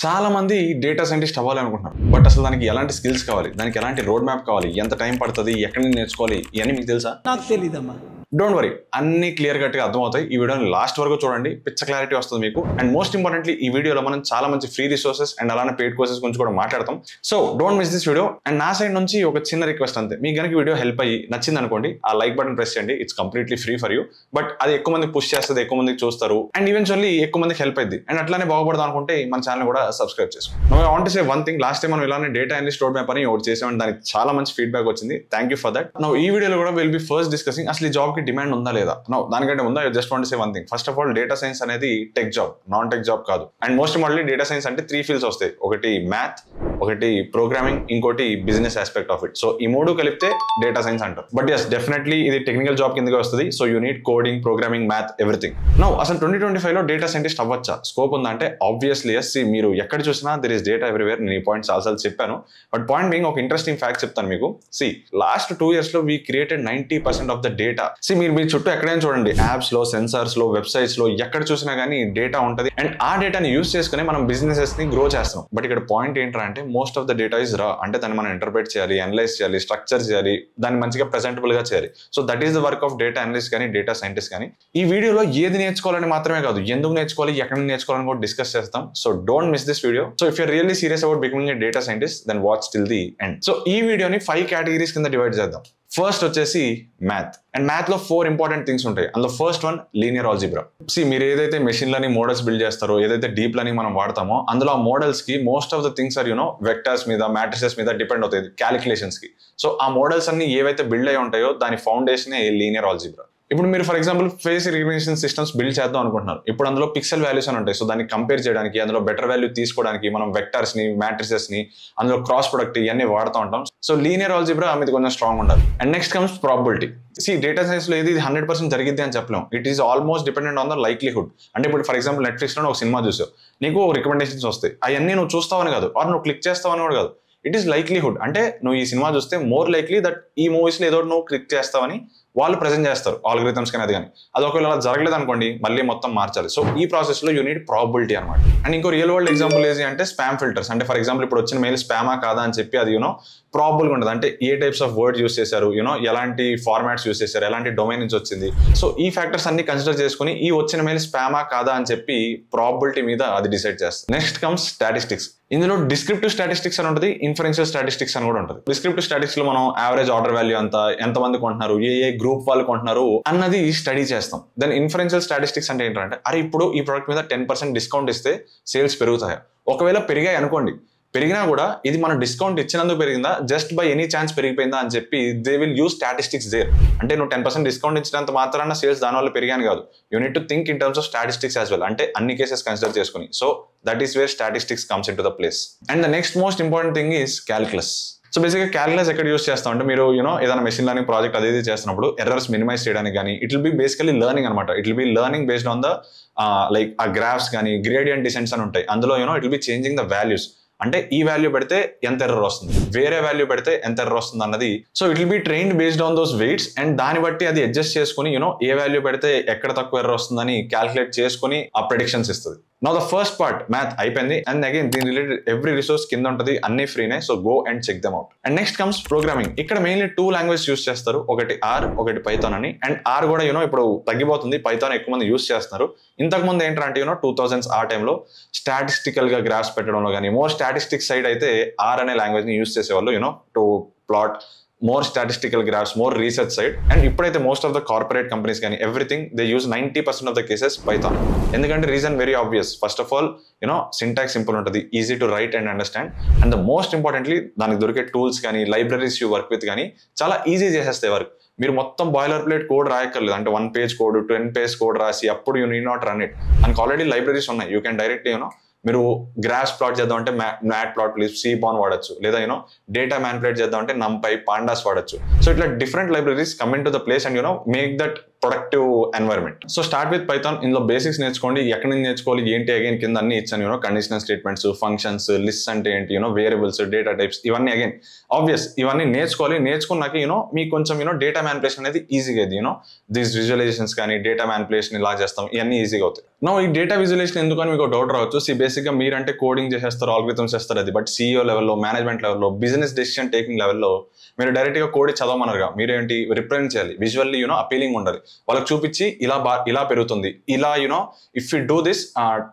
చాలా మంది data scientist అవ్వాలనుకుంటున్నారు. But అసలు దానికి ఎలాంటి స్కిల్స్ కావాలి, దానికి ఎలాంటి రోడ్ మ్యాప్ కావాలి, ఎంత టైం పడుతుంది, ఎక్కడి నుంచి నేర్చుకోవాలి, ఇవన్నీ మీకు తెలుసా? నాకు తెలీదమ్మా. డోంట్ వరీ, అన్ని క్లియర్ కట్గా అర్థమవుతాయి. ఈ వీడియోని లాస్ట్ వరకు చూడండి, పిచ్చ క్లారిటీ వస్తుంది మీకు. అండ్ మోస్ట్ ఇంపార్టెంట్లీ ఈ వీడియోలో మనం చాలా మంచి ఫ్రీ రిసోర్సెస్ అండ్ అలానే పెయిడ్ కోర్సెస్ గురించి కూడా మాట్లాడతాం. So don't miss this video. And నా సైడ్ నుంచి ఒక చిన్న రిక్వెస్ట్ అంతే, మీకు కనుక వీడియో హెల్ప్ అయ్యి నచ్చింది అనుకోండి, ఆ లైక్ బటన్ ప్రెస్ చేయండి. It's completely free for you. But అది ఎక్కువ మంది పుష్ చేస్తుంది, ఎక్కువ మందికి చూస్తారు, అండ్ ఈవెన్చువల్లీ ఎక్కువ మందికి హెల్ప్ అయింది. అండ్ అట్లానే బాగుపడదాం అనుకుంటే మన ఛానల్ కూడా సబ్స్క్రైబ్ చేసుకోండి. I want to say one thing, last time మనం ఇలానే డేటా అనలిస్ట్ రోడ్ మ్యాప్ అని ఒకటి చేసామని దానికి చాలా మంచి ఫీడ్బ్యాక్ వచ్చింది. Thank you for that. ఈ వీడియోలో కూడా విల్ బి ఫస్ట్ డిస్కసింగ్ అసలు ఈ జాబ్ కి డిమాండ్ ఉందా లేదా. దానికంటే ముందు I just want to say one thing. First of all, data science అనేది tech job, non tech job కాదు. And most importantly data science అంటే 3 ఫీల్డ్స్ వస్తాయి. ఒకటి మ్యాథ్, ఒకటి ప్రోగ్రామింగ్, ఇంకోటి business aspect of it. So ఈ 3 కలిపితే డేటా సైన్స్ అంటారు. బట్ ఎస్, డెఫినెట్లీ ఇది టెక్నికల్ జాబ్ కిందకి వస్తుంది. So you need coding, programming, math, everything. Now అసలు 2025 లో డేటా సైంటిస్ట్ అవ్వచ్చా, స్కోప్ ఉందా అంటే ఆబ్వియస్లీ ఎస్. మీరు ఎక్కడ చూసినా దెర్ ఇస్ డేటా ఎవ్రీవేర్. నేను ఈ పాయింట్ చాలాసార్లు చెప్పాను. బట్ పాయింట్ బీయింగ్, ఒక ఇంట్రెస్టింగ్ ఫ్యాక్ట్ చెప్తాను మీకు. లాస్ట్ 2 years లో we created 90% of the data. మీరు మీ చుట్టూ ఎక్కడైనా చూడండి, యాప్స్ లో, సెన్సార్స్ లో, వెబ్సైట్స్ లో, ఎక్కడ చూసినా కానీ డేటా ఉంటుంది. అండ్ ఆ డేటాని యూస్ చేసుకుని మనం బిజినెసెస్ ని గ్రో చేస్తాం. బట్ ఇక్కడ పాయింట్ ఏంటంటే most of the data is రా. అంటే దాన్ని మనం ఇంటర్ప్రెట్ చేయాలి, అనలైజ్ చేయాలి, స్ట్రక్చర్ చేయాలి, దాన్ని మంచిగా ప్రెజెంటబుల్ గా చేయాలి. So that is the work of data analyst కానీ డేటా సైంటిస్ట్ కానీ. ఈ వీడియోలో ఏది నేర్చుకోవాలని మాత్రమే కాదు, ఎందుకు నేర్చుకోవాలి, ఎక్కడ నేర్చుకోవాలని కూడా డిస్కస్ చేస్తాం. So don't miss this video. So if you're really serious about becoming a data scientist, then watch till the end. So ఈ వీడియోని 5 కేటగిరీస్ కింద డివైడ్ చేద్దాం. ఫస్ట్ వచ్చేసి మ్యాథ్. అండ్ మ్యాథ్ లో 4 ఇంపార్టెంట్ థింగ్స్ ఉంటాయి. అందులో ఫస్ట్ వన్ లీనియర్ ఆల్జీబ్రా. మీరు ఏదైతే మెషిన్ లెర్నింగ్ మోడల్స్ బిల్డ్ చేస్తారో, ఏదైతే డీప్ లెర్నింగ్ మనం వాడతామో, అందులో ఆ మోడల్స్ కి most of the things are vectors మీద, మ్యాట్రిసెస్ మీద డిపెండ్ అవుతాయి, క్యాలిక్యులేషన్స్ కి. సో ఆ మోడల్స్ అన్ని ఏవైతే బిల్డ్ అయి ఉంటాయో దాని ఫౌండేషన్ లీనియర్ ఆల్జీబ్రా. ఇప్పుడు మీరు for example face recognition systems build చేద్దాం అనుకుంటున్నారు. ఇప్పుడు అందులో పిక్సెల్ వాల్యూస్ అని ఉంటాయి. సో దాన్ని కంపేర్ చేయడానికి, అందులో బెటర్ వాల్యూ తీసుకోవడానికి మనం వెక్టర్స్ ని, మ్యాట్రిసెస్ ని, అందులో క్రాస్ ప్రొడక్ట్ ఇవన్నీ వాడుతూ ఉంటాం. సో లీనియర్ ఆల్జీబ్రా మీద కొంచెం స్ట్రాంగ్ ఉండాలి. And next comes probability. Data science లో ఇది 100% జరిగిద్ది అని చెప్పలేం. It is almost dependent on the likelihood. అంటే ఇప్పుడు ఫర్ ఎగ్జాంపుల్ నెట్ఫ్లిక్స్ లో ఒక సినిమా చూసావు, నీకు రికమెండేషన్స్ వస్తాయి. అవన్నీ నువ్వు చూస్తావని కాదు, ఆర్ నువ్వు క్లిక్ చేస్తావని కూడా కాదు. It is likelihood. అంటే నువ్వు ఈ సినిమా చూస్తే మోర్ లైక్లీ దట్ ఈ మూవీస్ లో ఏదో నువ్వు క్లిక్ చేస్తావని వాళ్ళు ప్రెజెంట్ చేస్తారు, ఆల్గరిథమ్స్ కానీ. అది కానీ అది ఒకవేళ అలా జరగలేదు అనుకోండి, మళ్ళీ మొత్తం మార్చాలి. సో ఈ ప్రాసెస్ లో యూనిట్ ప్రాబబిలిటీ అనమాట. అండ్ ఇంకో రియల్ వరల్డ్ ఎగ్జాంపుల్ ఏది అంటే స్పామ్ ఫిల్టర్స్. అంటే ఫర్ ఎగ్జాంపుల్ ఇప్పుడు వచ్చిన మెయిల్ స్పామా కాదా అని చెప్పి అది ప్రాబుల్ గా ఉంటుంది. అంటే ఏ టైప్స్ ఆఫ్ వర్డ్ యూస్ చేశారు, ఎలాంటి ఫార్మాట్స్ యూస్ చేశారు, ఎలాంటి డొమైన్ నుంచి వచ్చింది. సో ఈ ఫ్యాక్టర్స్ అన్ని కన్సిడర్ చేసుకుని ఈ వచ్చిన మెయిల్ స్పామా కాదా అని చెప్పి ప్రాబబిలిటీ మీద అది డిసైడ్ చేస్తుంది. Next comes statistics. ఇందులో డిస్క్రిప్టివ్ స్టాటిస్టిక్స్ అని ఉంటుంది, ఇన్ఫరెన్షియల్ స్టాటిస్టిక్స్ అని కూడా ఉంటుంది. డిస్క్రిప్టివ్ స్టాటిస్టిక్స్ లో మనం యావరేజ్ ఆర్డర్ వాల్యూ అంతా, ఎంతమంది కొంటున్నారు, ఏ గ్రూప్ వాళ్ళు కొంటున్నారు అన్నది స్టడీ చేస్తాం. దెన్ ఇన్ఫరెన్షియల్ స్టాటిస్టిక్స్ అంటే ఏంటంటే, అరే ఇప్పుడు ఈ ప్రొడక్ట్ మీద 10% డిస్కౌంట్ ఇస్తే సేల్స్ పెరుగుతాయా? ఒకవేళ పెరిగాయి అనుకోండి, పెరిగినా కూడా ఇది మనం డిస్కౌంట్ ఇచ్చినందుకు పెరిగిందా, జస్ట్ బై ఎనీ ఛాన్స్ పెరిగిపోయిందా అని చెప్పి they will use statistics there. అంటే నువ్వు 10% డిస్కౌంట్ ఇచ్చినంత మాత్రాన సేల్స్ దానివల్ల పెరిగాను కాదు. You need to think in terms of statistics as well. అంటే అన్ని కేసెస్ కన్సిడర్ చేసుకుని. So that is wear statistics comes in to the place. And the next most important thing is calculus. So బేసిక్గా calculus ఎక్కడ use చేస్తాం అంటే, మీరు ఏదైనా machine learning project అది చేస్తున్నప్పుడు ఎర్రర్స్ మినిమైజ్ చేయడానికి కానీ, it will be basically learning అనమాట. It will be learning based on the like ఆ గ్రాఫ్స్ కానీ, గ్రేడియంట్ డిసెంట్స్ అని ఉంటాయి. అందులో it will be changing the values. అంటే ఈ వాల్యూ పెడితే ఎంత ఎర్రర్ వస్తుంది, వేరే వాల్యూ పెడితే ఎంత ఎర్రర్ వస్తుంది అన్నది. So it will be trained based on those weights. And దాన్ని బట్టి అది అడ్జస్ట్ చేసుకుని ఏ వాల్యూ పెడితే ఎక్కడ తక్కువ ఎర్రర్ వస్తుందని క్యాల్కులేట్ చేసుకుని ఆ ప్రెడిక్షన్స్ ఇస్తుంది. Now the first part math అయిపోయింది. అండ్ అగైన్ దీని రిలేటెడ్ ఎవ్రీ రిసోర్స్ కింద ఉంటుంది, అన్ని ఫ్రీనే. So go and check them out. And next comes programming. ఇక్కడ మెయిన్లీ 2 లాంగ్వేజ్ యూస్ చేస్తారు, ఒకటి ఆర్, ఒకటి పైథాన్ అని. అండ్ ఆర్ కూడా ఇప్పుడు తగ్గిపోతుంది, పైథాన్ ఎక్కువ మంది యూస్ చేస్తున్నారు. ఇంతకు ముందు ఏంటంటే 2000s ఆ టైంలో స్టాటిస్టికల్ గా గ్రాఫ్స్ పెట్టడంలో కానీ, మోర్ స్టాటిస్టిక్స్ సైడ్ అయితే ఆర్ అనే లాంగ్వేజ్ ని యూస్ చేసేవాళ్ళు to plot more statistical graphs, more research side. And ఇప్పుడైతే most of the corporate companies కానీ everything they use 90% of the cases Python. ఎందుకంటే reason very obvious. First of all syntax simple ఉంటుంది, easy to write and understand. And the most importantly దానికి దొరికే tools కానీ, libraries you work with కానీ చాలా easy చేసేస్తాయి work. మీరు మొత్తం బాయిలర్ ప్లేట్ కోడ్ రాయక్కర్లేదు. అంటే 1 page కోడ్, 10 page కోడ్ రాసి అప్పుడు you need not run it. మనకు ఆల్రెడీ లైబ్రరీస్ ఉన్నాయి. యూ కెన్ డైరెక్ట్ మీరు గ్రాఫ్స్ ప్లాట్ చేద్దాం అంటే మ్యాట్ ప్లాట్ ప్లీజ్ సీబాన్ వాడచ్చు, లేదా డేటా మ్యానిపులేట్ చేద్దాం అంటే NumPy, Pandas వాడచ్చు. సో ఇట్లా different libraries come in to the place and make that productive environment. So start with Python. ఇందులో బేసిక్స్ నేర్చుకోండి, ఎక్కడి నుంచి నేర్చుకోవాలి ఏంటి అగైన్ కింద అన్ని ఇచ్చాను. కండిషనల్ స్టేట్మెంట్స్, ఫంక్షన్స్, లిస్ట్ అంటే ఏంటి, వేరియబుల్స్, డేటా టైప్స్, ఇవన్నీ అగైన్ ఆబ్వియస్ ఇవన్నీ నేర్చుకోవాలి. నేర్చుకున్నాక మీకు కొంచెం డేటా మ్యానిపులేషన్ అనేది ఈజీగా అయింది. దీస్ విజువలైజేషన్స్ కానీ డేటా మ్యానిపులేషన్ ఇలా చేస్తాం, ఇవన్నీ ఈజీగా అవుతాయి. ఈ డేటా విజువలైజేషన్ ఎందుకని మీకు డౌట్ రావచ్చు. బేసిక్ గా మీరంటే కోడింగ్ చేసేస్తారు, ఆల్గరిథమ్స్ చేస్తారు అది, బట్ CEO లెవెల్లో, మేనేజ్మెంట్ లెవెల్లో, బిజినెస్ డెసిషన్ టేకింగ్ లెవెల్లో మీరు డైరెక్ట్ గా కోడ్ చదవమన్నారుగా, మీరేంటి రిప్రజెంట్ చేయాలి, విజువల్లీ అపీలింగ్ ఉండాలి, వాళ్ళకి చూపించి ఇలా పెరుగుతుంది, ఇలా if you do this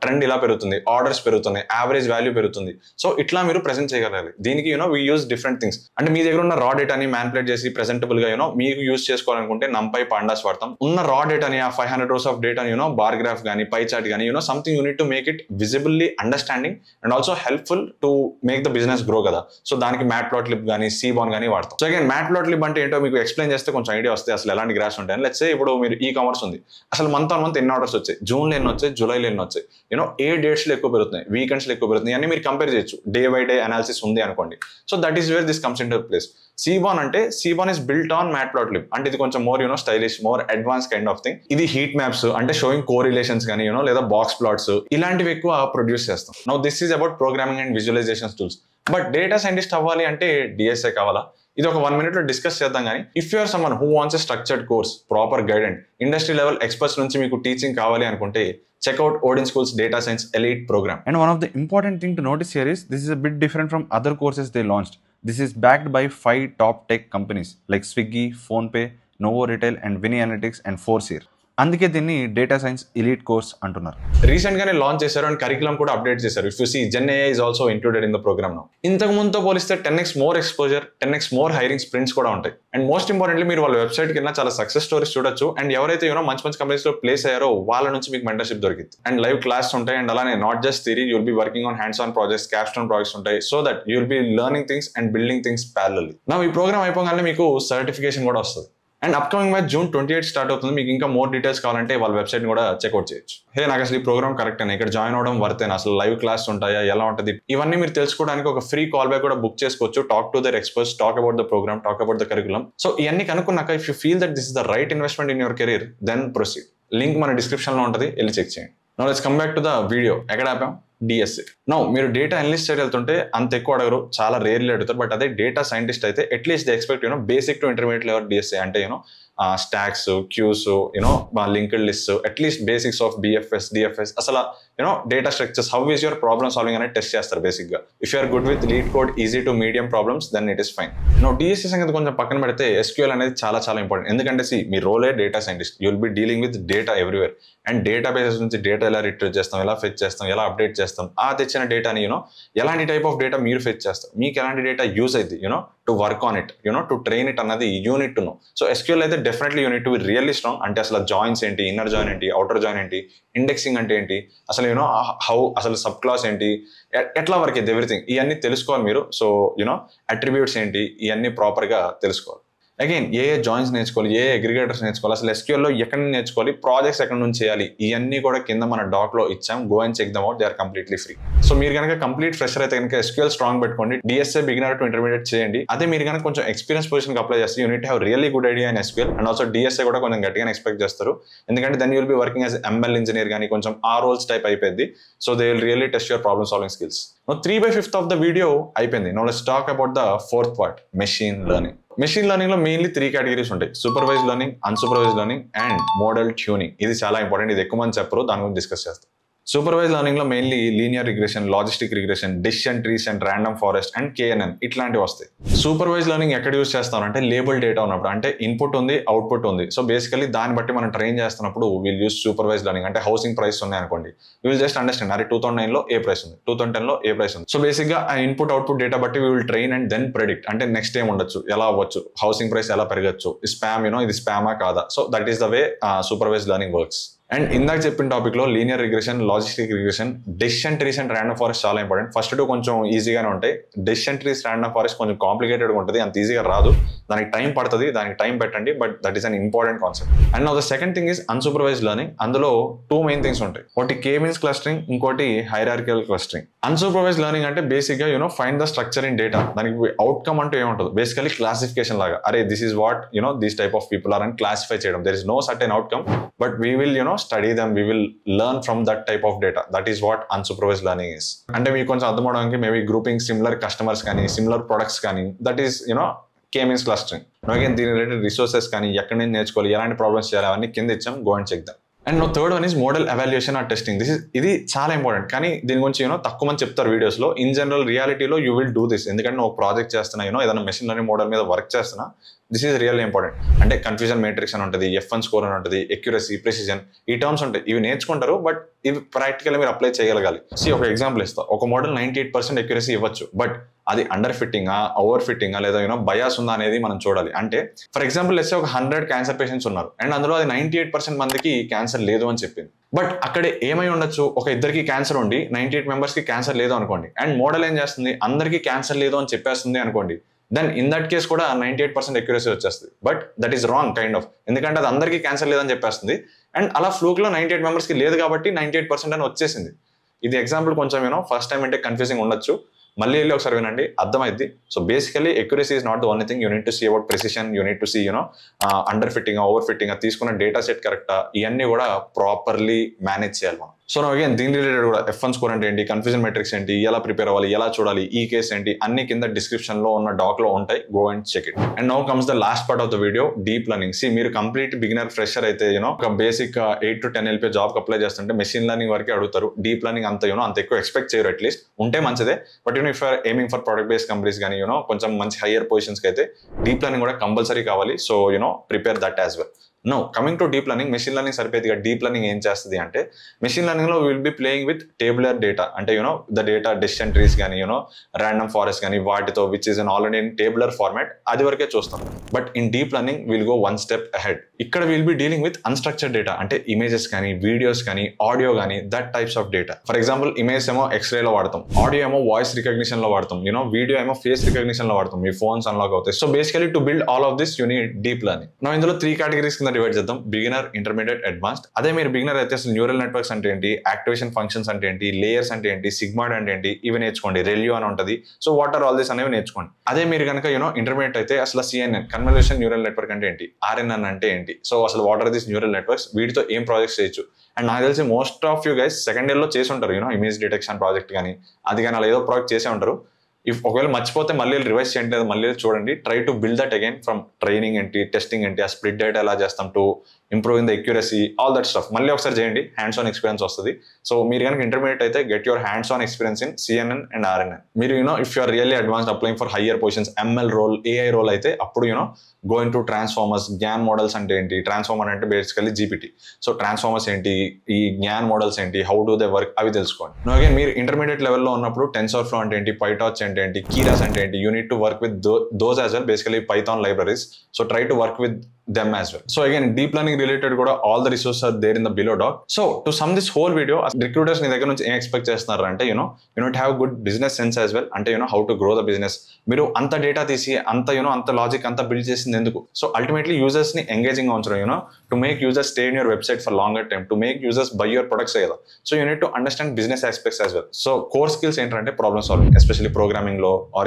trend ఇలా పెరుగుతుంది, ఆర్డర్స్ పెరుగుతున్నాయి, యావరేజ్ వాల్యూ పెరుగుతుంది. సో ఇట్లా మీరు ప్రెజెంట్ చేయగలగాలి. దీనికి వీ యూజ్ డిఫరెంట్ థింగ్స్. అంటే మీ దగ్గర ఉన్న రా డేటాని మ్యానిపులేట్ చేసి ప్రెజెంటబుల్ గా మీకు యూజ్ చేసుకోవాలనుకుంటే NumPy, Pandas వాడతాం. ఉన్న రా డేటాని ఆ 500 rows of data bar graph కానీ పై చార్ట్ కానీ something you need to make it visibly understanding and also helpful to make the business grow కదా. సో దానికి Matplotlib కానీ Seaborn కానీ వాడతాం. సో అగైన్ Matplotlib అంటే ఏంటో మీకు ఎక్స్ప్లెయిన్ చేస్తే కొంచెం ఐడియా వస్తే అసలు ఎలాంటి గ్రాఫ్స్ ఉంటాయని. లెట్స్ సే ఇప్పుడు మీరు కామర్స్ ఉంది, అసలు మంత్ ఆన్ మంత్ ఎన్ని ఆర్డర్స్ వచ్చాయి, జూన్లో ఎన్ని వచ్చాయి, జూలైలో ఎన్ని వచ్చాయి, ఏ డేట్స్ లో ఎక్కువ పెరుగుతున్నాయి, వీకెండ్స్ లో ఎక్కువ పెరుగుతున్నాయి, అన్ని మీరు కంపేర్ చేయొచ్చు. డే బై డే అనాలిసిస్ ఉంది అనుకోండి. So that is where this comes into place. Seaborn is built on Matplotlib. అంటే ఇది కొంచెం more stylish, more advance kind of thing. ఇది హీట్ మ్యాప్స్ అంటే షోయింగ్ కోరిలేషన్స్ కానీ లేదా బాక్స్ ప్లాట్స్ ఇలాంటివి ఎక్కువ ప్రొడ్యూస్ చేస్తాం. Now this is about programming and visualization tools. But data scientist అవ్వాలి అంటే DSA కావాలా? ఇది ఒక 1 minute లో డిస్కస్ చేద్దాం. కానీ if you are someone who wants a structured course, proper guidance, industry level experts నుంచి మీకు టీచింగ్ కావాలి అనుకుంటే check out Odin School's Data Science Elite program. And one of the important thing to notice here is this is a bit different from other courses they launched. This is backed by 5 top tech companies like Swiggy, PhonePe, Novo Retail and Vinny Analytics and Forceer. అందుకే దీన్ని data science elite course అంటున్నారు. Recent గానే launch చేశారు and curriculum కూడా update చేశారు. If you see GenAI is also included in the program now. ఇంతకు ముందుతో పోలిస్తే 10x more exposure, 10x more hiring sprints కూడా ఉంటాయి. అండ్ మోస్ట్ ఇంపార్టెంట్లీ మీరు వాళ్ళ వెబ్సైట్ కింద చాలా సక్సెస్ స్టోరీస్ చూడొచ్చు. అండ్ ఎవరైతే మంచి మంచి కంపెనీస్ లో ప్లేస్ అయ్యారో వాళ్ళ నుంచి మీకు మెంటర్షిప్ దొరికింది. అండ్ లైవ్ క్లాస్ ఉంటాయి. అండ్ అలానే not just theory, you'll be working on hands on projects, capstone projects ఉంటాయి. So that you'll be learning things and building things parallelly. నా ఈ ప్రోగ్రామ్ అయిపోగానే మీకు సర్టిఫికేషన్ కూడా వస్తుంది. And upcoming batch June 28 start అవుతుంది. మీకు ఇంకా మోర్ డీటెయిల్స్ కావాలంటే వాళ్ళ వెబ్సైట్ కూడా చెక్అవుట్ చేయొచ్చు. నాకు అసలు ఈ ప్రోగ్రామ్ కరెక్ట్ అయినా, ఇక్కడ జాయిన్ అవడం వర్తేనా, అసలు లైవ్ క్లాస్ ఉంటాయా, ఎలా ఉంటుంది, ఇవన్నీ మీరు తెలుసుకోవడానికి ఒక ఫ్రీ కాల్ బ్యాక్ కూడా బుక్ చేసుకోవచ్చు. Talk to their experts, talk about the program, talk about the curriculum. So ఇవన్నీ కనుక్కున్నాక if you feel that this is the right investment in your career, then proceed. Link మన description లో ఉంటుంది, వెళ్ళి check చేయండి. Now let's come back to the video. ఎక్కడ ఆపాం? DSA. Now మీరు డేటా అనలిస్ట్ సైడ్ వెళ్తుంటే అంత ఎక్కువ అడగరు, చాలా రేర్లీ అడుగుతారు. బట్ అదే డేటా సైంటిస్ట్ అయితే at least they expect basic to intermediate level DSA అంటే stacks, queues, linked list, at least basics of BFS, DFS, అసలు data structures, how is your problem solving అనేది టెస్ట్ చేస్తారు బేసిక్ గా. If you're good with LeetCode, easy to medium problems, then it is fine. DSA సంగతి కొంచెం పక్కన పెడితే SQL అనేది చాలా చాలా ఇంపార్టెంట్. ఎందుకంటే మీ రోలే data scientist, you will be dealing with data everywhere. And data bases నుంచి డేటా ఎలా రిట్రీవ్ చేస్తాం, ఎలా ఫెచ్ చేస్తాం, ఎలా అప్డేట్ చేస్తాం, ఆ తెచ్చిన డేటాని ఎలాంటి టైప్ ఆఫ్ డేటా మీరు ఫెచ్ చేస్తారు, మీకు ఎలాంటి డేటా యూజ్ అయింది to work on it, to train it అన్నది you need to know. So SQL అయితే definitely you need to be really strong. అంటే అసలు జాయిన్స్ ఏంటి, ఇన్నర్ జాయిన్ ఏంటి, అవుటర్ జాయిన్ ఏంటి, ఇండెక్సింగ్ అంటే ఏంటి, అసలు హౌ అసలు సబ్ క్లాస్ ఏంటి, ఎట్లా వర్క్ అయితే ఎవ్రీథింగ్ ఇవన్నీ తెలుసుకోవాలి మీరు. సో అట్రిబ్యూట్స్ ఏంటి, ఇవన్నీ ప్రాపర్గా తెలుసుకోవాలి. అగైన్ ఏ జాయిన్స్ నేర్చుకోవాలి, ఏ అగ్రిగేటర్స్ నేర్చుకోవాలి, అసలు SQL లో ఎక్కడ నుంచి నేర్చుకోవాలి, ప్రాజెక్ట్స్ ఎక్కడ నుంచి చేయాలి, ఇవన్నీ కూడా కింద మన డాక్ లో ఇచ్చాం. Go and check them out, they are completely free. So మీరు కనుక కంప్లీట్ ఫ్రెషర్ అయితే కనుక SQL స్ట్రాంగ్ పెట్టుకోండి. DSA బిగినర్ టు ఇంటర్మీడియట్ చేయండి. అదే మీరు కనుక కొంచెం ఎక్స్పీరియన్స్ పొజిషన్ అప్లై చేస్తే you need have really good idea in SQL. And also DSA కూడా కొంచెం గట్టిగా ఎక్స్పెక్ట్ చేస్తారు. ఎందుకంటే then you will be working as ML engineer కానీ కొంచెం ఆ రోల్స్ టైప్ అయిపోయింది. So they will really test your problem solving skills. 3/5 of the video అయిపోయింది. Now let's talk about the 4th part, machine learning. Machine learning లో mainly 3 categories ఉంటాయి: supervise learning, unsupervise learning and model tuning. ఇది చాలా important, ఇది ఎక్కువ మంది చెప్పరు, దాని గురించి డిస్కస్ చేస్తాం. సూపర్వైజ్ లెర్నింగ్ లో mainly linear regression, logistic regression, decision trees and random forest and KNN ఇట్లాంటివి వస్తాయి. సూపర్వైజ్ లెర్నింగ్ ఎక్కడ యూస్ చేస్తామంటే లేబుల్ డేటా ఉన్నప్పుడు, అంటే ఇన్పుట్ ఉంది, అవుట్పుట్ ఉంది. సో బేసికలీ దాన్ని బట్టి మనం ట్రైన్ చేస్తున్నప్పుడు విల్ యూస్ సూపర్వైజ్ లెర్నింగ్. అంటే హౌసింగ్ ప్రైస్ ఉన్నాయి అనుకోండి, విల్ జస్ట్ అండర్స్టాండ్ అరే 2009 లో ఏ ప్రైస్ ఉంది, 2010 లో ఏ ప్రైస్ ఉంది. సో బేసిక్ గా ఆ ఇన్పుట్ అవుట్పుట్ డేటా బట్టి will train and then predict. అంటే నెక్స్ట్ ఏం ఉండొచ్చు, ఎలా అవ్వచ్చు, హౌసింగ్ ప్రైస్ ఎలా పెరగచ్చు, స్పామ్ ఇది స్పామా కాదా. So that is the way supervise learning works. And ఇందాక చెప్పిన టాపిక్ లో linear regression, logistic regression, decision trees and random forest చాలా ఇంపార్టెంట్. ఫస్ట్ 2 కొంచెం ఈజీగానే ఉంటాయి. డెసిషన్ ట్రీస్, ర్యాండమ్ ఫారెస్ట్ కొంచెం కాంప్లికేటెడ్ ఉంటుంది, అంత ఈజీగా రాదు. దానికి టైం పడుతుంది, దానికి టైం పెట్టండి, but that is an important concept. And now the second thing is unsupervised learning. అందులో 2 మెయిన్ థింగ్స్ ఉంటాయి. ఒకటి కే మీన్స్ క్లస్టరింగ్, ఇంకోటి హైరార్కికల్ క్లస్టరింగ్. అన్సూపర్వైజ్డ్ లెర్నింగ్ అంటే బేసిక్ గా find the structure in data. దానికి అవుట్కమ్ అంటూ ఏముంటుంది, బేసికలీ క్లాసిఫికేషన్ లాగా. అరే this is what these type of people are అని క్లాసిఫై చేయడం. There is no certain outcome, but we will study them, we will learn from that type of data. That is what unsupervised learning is. అంటే మీకు కొంచెం అర్థం అవడానికి maybe grouping similar customers కానీ similar products కానీ, that is K means clustering. Again దీని related resources కానీ ఎక్కడి నుంచి నేర్చుకోవాలి, ఎలాంటి ప్రాబ్లమ్స్ చేయాలి, అవన్నీ కింద ఇచ్చాం, go and check them. And no third one is model evaluation or testing. ఇది చాలా ఇంపార్టెంట్, కానీ దీని గురించి తక్కువ మంది చెప్తారు వీడియోస్లో. ఇన్ జనరల్ రియాలిటీలో యూ విల్ డూ దిస్. ఎందుకంటే నువ్వు ప్రాజెక్ట్ చేస్తున్నా, ఏదైనా మెషిన్ లెర్నింగ్ మోడల్ మీద వర్క్ చేస్తున్నా, దిస్ ఈజ్ రియల్లీ ఇంపార్టెంట్. అంటే కన్ఫ్యూజన్ మేట్రిక్స్ అని ఉంటుంది, F1 స్కోర్ అని ఉంటుంది, ఎక్యురసీ, ప్రెసిజన్, ఈ టర్మ్స్ ఉంటాయి. ఇవి నేర్చుకుంటారు, బట్ ఇవి ప్రాక్టికల్ మీరు అప్లై చేయగలగాలి. ఒక ఎగ్జాంపుల్ ఇస్తా. ఒక మోడల్ 98% ఎక్యురసీ ఇవ్వచ్చు, బట్ అది అండర్ ఫిట్టింగా, ఓవర్ ఫిట్టింగా, లేదా బయాస్ ఉందా అనేది మనం చూడాలి. అంటే ఫర్ ఎగ్జాంపుల్ లెట్స్ సే ఒక 100 క్యాన్సర్ పేషెంట్స్ ఉన్నారు, అండ్ అందులో అది 98% మందికి క్యాన్సర్ లేదు అని చెప్పింది. బట్ అక్కడ ఏమై ఉండొచ్చు, ఒక ఇద్దరికి క్యాన్సర్ ఉండి 98 మెంబర్స్కి క్యాన్సర్ లేదు అనుకోండి, అండ్ మోడల్ ఏం చేస్తుంది, అందరికీ క్యాన్సర్ లేదు అని చెప్పేస్తుంది అనుకోండి. దెన్ ఇన్ దట్ కేస్ కూడా 98% ఎక్యురసీ వచ్చేస్తుంది. But that is wrong kind of, ఎందుకంటే అది అందరికీ క్యాన్సర్ లేదని చెప్పేస్తుంది, అండ్ అలా ఫ్లూక్లో 98 మెంబర్స్కి లేదు కాబట్టి 98% అని వచ్చేసింది. ఇది ఎగ్జాంపుల్ కొంచెం ఫస్ట్ టైం అంటే కన్ఫ్యూజింగ్ ఉండొచ్చు, మళ్ళీ వెళ్ళి ఒకసారి వినండి, అర్థమైంది. So basically accuracy is not the only thing. You need to see about precision, you need to see underfitting, overfitting, తీసుకున్న డేటా సెట్ కరెక్టా, ఇవన్నీ కూడా ప్రాపర్లీ మేనేజ్ చేయాలి మనం. సో అగైన్ దీని రిలేటెడ్ కూడా F1 స్కోర్ అంటే ఏంటి, కన్ఫ్యూజన్ మెట్రిక్స్ ఏంటి, ఎలా ప్రిపేర్ అవ్వాలి, ఎలా చూడాలి, ఈ కేస్ ఏంటి, అన్ని కింద డిస్క్రిప్షన్ లో ఉన్న డాక్ లో ఉంటాయి, go and check it. And now comes the last part of the video, deep learning. మీరు కంప్లీట్ బిగినర్ ఫ్రెషర్ అయితే ఒక basic 8 to 10 LP job apply చేస్తుంటే మెషిన్ లెర్నింగ్ వరకే అడుగుతారు. డీప్ లెర్నింగ్ అంత అంత ఎక్కువ ఎక్స్పెక్ట్ చేయరు, అట్లీస్ట్ ఉంటే మంచిదే. But if you're aiming for product based companies కానీ కొంచెం మంచి హయ్యర్ పొజిషన్స్ కి అయితే డీప్ లెర్నింగ్ కూడా కంపల్సరీ కావాలి. So prepare that as well. Now coming to deep learning, machine learning సరిపోయేదిగా. డీప్ లెర్నింగ్ ఏం చేస్తుంది అంటే, మెషిన్ లెర్నింగ్ లో will be playing with tabular data. అంటే ద డేటా డెసిషన్ ట్రీస్ కానీ ర్యాండమ్ ఫారెస్ట్ కానీ వాటితో, which is an already in tabular format, అది వరకే చూస్తాం. But in deep learning will go 1 step ahead. ఇక్కడ will be dealing with unstructured data, అంటే images కానీ, వీడియోస్ కానీ, ఆడియో కానీ, that types of data. For example image ఏమో xray లో వాడతాం, ఆడియో ఏమో వాయిస్ రికగ్నిషన్ లో వాడతాం, వీడియో ఏమో ఫేస్ రికగ్నిషన్ లో వాడతాం, మీ ఫోన్స్ అన్లాక్ అవుతాయి. So basically to build all of this you need deep learning. నా ఇందులో 3 కేటగిరీస్ కింద డివైడ్ చేద్దాం, బిగినర్, ఇంటర్మీడియట్, అడ్వాన్స్డ్. అదే మీరు బిగినర్ అయితే అసలు న్యూరల్ నెట్వర్క్స్ అంటే ఏంటి, యాక్టివేషన్ ఫంక్షన్స్ అంటే ఏంటి, లేయర్స్ అంటే ఏంటి, సిగ్మాయిడ్ అంటే ఏంటి, ఇవి నేర్చుకోండి. రెల్యూ అని ఉంటుంది. So what are all this అనేవి నేర్చుకోండి. అదే మీరు కనుక ఇంటర్మీడియట్ అయితే అసలు CNN, కన్వల్యూషన్ న్యూరల్ నెట్వర్క్ అంటే ఏంటి, RNN అంటే ఏంటి, సో అసలు what are this neural networks, వీటితో ఏం ప్రాజెక్ట్స్ చేయొచ్చు. అండ్ నాకు తెలిసి most of you guys second year లో చేసి ఉంటారు ఇమేజ్ డిటెక్షన్ ప్రాజెక్ట్ కానీ, అది కానీ అలా ఏదో ప్రాజెక్ట్ చేసే ఉంటారు. ఒకవేళ మర్చిపోతే మళ్ళీ రివైజ్ చేయండి, మళ్ళీ చూడండి. Try to build that again from training ఏంటి, టెస్టింగ్ ఏంటి, ఆ స్ప్లిట్ డేటా ఎలా చేస్తాం to improving the accuracy, all that stuff మళ్ళీ ఒకసారి చేయండి. హ్యాండ్స్ ఆన్ ఎక్స్పీరియన్స్ వస్తుంది. సో మీరు కనుక ఇంటర్మీడియట్ అయితే get your hands on experience in CNN and RNN. మీరు if you're really advanced applying for higher positions, ML role, AI role అయితే అప్పుడు go into transformers. GAN models అంటే ఏంటి, transformer అంటే బేసికలీ GPT. సో ట్రాన్స్ఫార్మర్స్ ఏంటి, ఈ gain models ఏంటి, how do they work, అవి తెలుసుకోండి. అగైన్ మీరు ఇంటర్మీడియట్ లెవెల్లో ఉన్నప్పుడు టెన్సర్ ఫ్లో అంటే ఏంటి, పైటార్చ్ అంటే ఏంటి, కీరాస్ అంటే ఏంటి, you need to work with those as well, basically Python libraries. So try to work with them as well. So again, deep learning related kuda all the resources are there in the below doc. So to sum this whole video, recruiters ni దగ్గర నుంచి ఏం expect చేస్తున్నారు అంటే you need to have good business sense as well. అంటే how to grow the business. మీరు అంత data తీసి అంత అంత లాజిక్ అంత బిల్డ్ చేసింది ఎందుకు? సో అల్టిమేట్లీ యూజర్స్ ని ఎంగేజింగ్ గా ఉంచడం, to make users stay in your website for longer time, to make users buy your products కదా. So you need to understand business aspects as well. So core skills ఏంటంటే problem solving, especially programming లో, or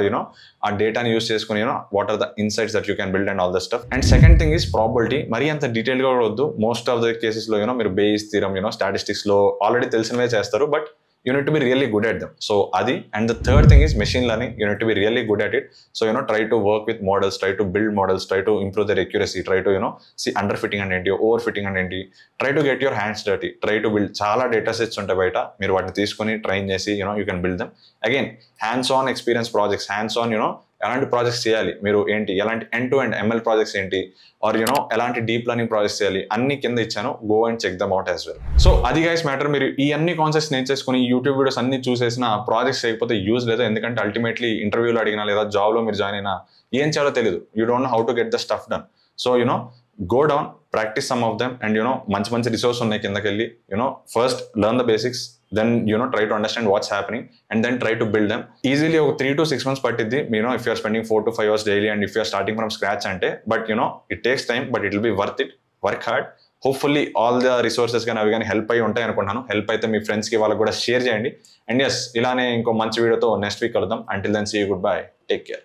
ఆ డేటాని use చేసుకుని what are the insights that you can build and all that stuff. And second thing is probability. మరీ అంత detail గా కూడా వద్దు. మోస్ట్ ఆఫ్ ద కేసెస్ లో మీరు బేస్ థీరం, స్టాటిస్టిక్స్ లో ఆల్రెడీ తెలిసినవే చేస్తారు, but you need to be really good at them. So adi. And the third thing is machine learning. You need to be really good at it. So try to work with models, try to build models, try to improve their accuracy, try to see underfitting and enti, overfitting and enti. Try to get your hands dirty, try to build chaala data sets unta baita, meer vaatni teeskoni train chesi you can build them. Again, hands on experience projects, hands on ఎలాంటి projects చేయాలి, మీరు ఏంటి, ఎలాంటి end to end ML projects ఏంటి, or ఎలాంటి deep learning projects చేయాలి, అన్ని కింద ఇచ్చాను. Go and check them out as well. So అది గైస్ మ్యాటర్. మీరు ఈ అన్ని కాన్సెప్ట్స్ నేర్చేసుకుని యూట్యూబ్ వీడియోస్ అన్ని చూసేసిన ప్రాజెక్ట్స్ చేయకపోతే యూజ్ లేదు. ఎందుకంటే అల్టిమేట్లీ ఇంటర్వ్యూలో అడిగినా లేదా జాబ్లో మీరు జాయిన్ అయినా ఏం చేయాలో తెలియదు. You don't know how to get the stuff done. So go down, practice some of them, and మంచి మంచి రిసోర్స్ ఉన్నాయి కిందకి వెళ్ళి first learn the basics, then try to understand what's happening and then try to build them. Easily 3 to 6 months pattiddi, if you are spending 4 to 5 hours daily and if you are starting from scratch ante, but it takes time, but it will be worth it. Work hard. Hopefully all the resources avi gani help ayi untayi anukuntanu. Help aithe mee friends ki vallaku kuda share cheyandi. And yes, ilane inko manchi video tho next week kaludam. Until then, see you, goodbye, take care.